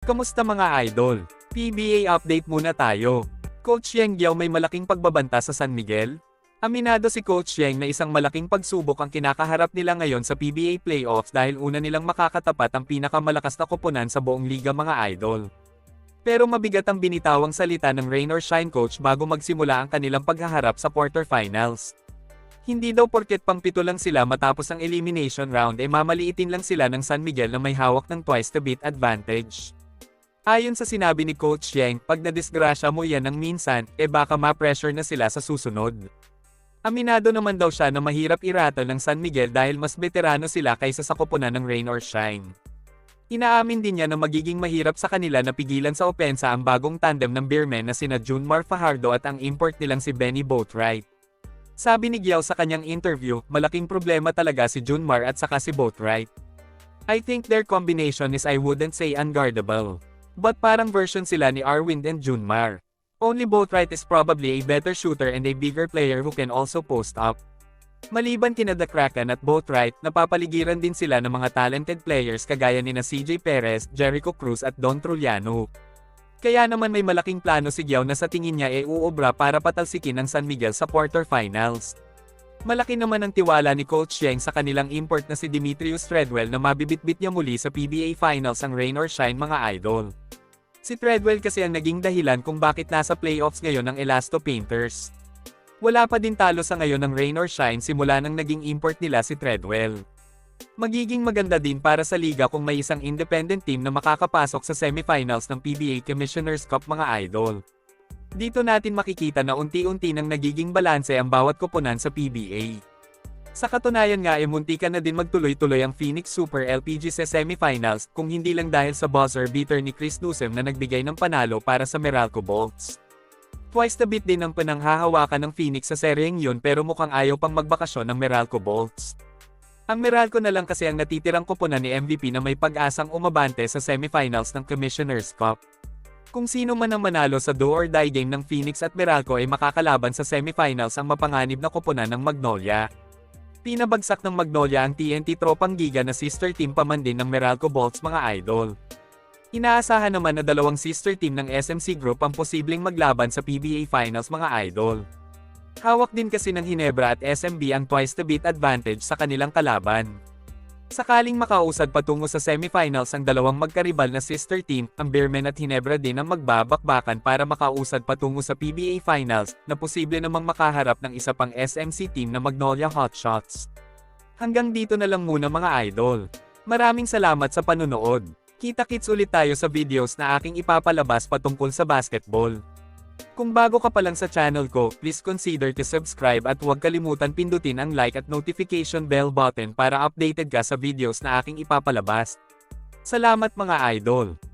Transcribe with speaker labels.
Speaker 1: Kamusta mga idol? PBA update muna tayo. Coach Yang Giao may malaking pagbabanta sa San Miguel? Aminado si Coach Yang na isang malaking pagsubok ang kinakaharap nila ngayon sa PBA playoffs dahil una nilang makakatapat ang pinakamalakas na koponan sa buong liga mga idol. Pero mabigat ang binitawang salita ng Rain or Shine coach bago magsimula ang kanilang paghaharap sa quarterfinals. Hindi daw porket pang-pito lang sila matapos ang elimination round mamaliitin lang sila ng San Miguel na may hawak ng twice the beat advantage. Ayon sa sinabi ni Coach Yang, pag nadisgrasya mo yan ng minsan, baka ma-pressure na sila sa susunod. Aminado naman daw siya na mahirap iratol ng San Miguel dahil mas veterano sila kaysa sa koponan ng Rain or Shine. Inaamin din niya na magiging mahirap sa kanila na pigilan sa opensa ang bagong tandem ng Beermen na sina Junmar Fajardo at ang import nilang si Benny Boatwright. Sabi ni Giao sa kanyang interview, malaking problema talaga si Junmar at saka si Boatwright. I think their combination is I wouldn't say unguardable. But parang version sila ni Arwind and Junmar. Only Boatwright is probably a better shooter and a bigger player who can also post up. Maliban kina The Kraken at Boatwright, napapaligiran din sila ng mga talented players kagaya nina CJ Perez, Jericho Cruz at Don Trullano. Kaya naman may malaking plano si Giao na sa tingin niya uubra para patalsikin ang San Miguel sa quarterfinals. Malaki naman ang tiwala ni Coach Yang sa kanilang import na si Demetrius Treadwell na mabibitbit niya muli sa PBA Finals ang Rain or Shine mga idol. Si Treadwell kasi ang naging dahilan kung bakit nasa playoffs ngayon ang Elasto Painters. Wala pa din talo sa ngayon ng Rain or Shine simula nang naging import nila si Treadwell. Magiging maganda din para sa liga kung may isang independent team na makakapasok sa semifinals ng PBA Commissioner's Cup mga idol. Dito natin makikita na unti-unti nang nagiging balanse ang bawat koponan sa PBA. Sa katunayan nga muntikan na din magtuloy-tuloy ang Phoenix Super LPG sa semifinals kung hindi lang dahil sa buzzer beater ni Chris Newsom na nagbigay ng panalo para sa Meralco Bolts. Twice the beat din ang pananghahawakan ng Phoenix sa seryeng yun pero mukhang ayaw pang magbakasyon ng Meralco Bolts. Ang Meralco na lang kasi ang natitirang koponan ni MVP na may pag-asang umabante sa semifinals ng Commissioner's Cup. Kung sino man ang manalo sa do or die game ng Phoenix at Meralco ay makakalaban sa semifinals ang mapanganib na koponan ng Magnolia. Pinabagsak ng Magnolia ang TNT Tropang Giga na sister team pa man din ng Meralco Bolts mga idol. Inaasahan naman na dalawang sister team ng SMC Group ang posibleng maglaban sa PBA Finals mga idol. Hawak din kasi ng Hinebra at SMB ang twice the beat advantage sa kanilang kalaban. Sakaling makausad patungo sa semifinals ang dalawang magkaribal na sister team, ang Beermen at Hinebra din ang magbabakbakan para makausad patungo sa PBA Finals, na posible namang makaharap ng isa pang SMC team na Magnolia Hotshots. Hanggang dito na lang muna mga idol. Maraming salamat sa panunood. Kita-kits ulit tayo sa videos na aking ipapalabas patungkol sa basketball. Kung bago ka pa lang sa channel ko, please consider to subscribe at huwag kalimutan pindutin ang like at notification bell button para updated ka sa videos na aking ipapalabas. Salamat mga idol!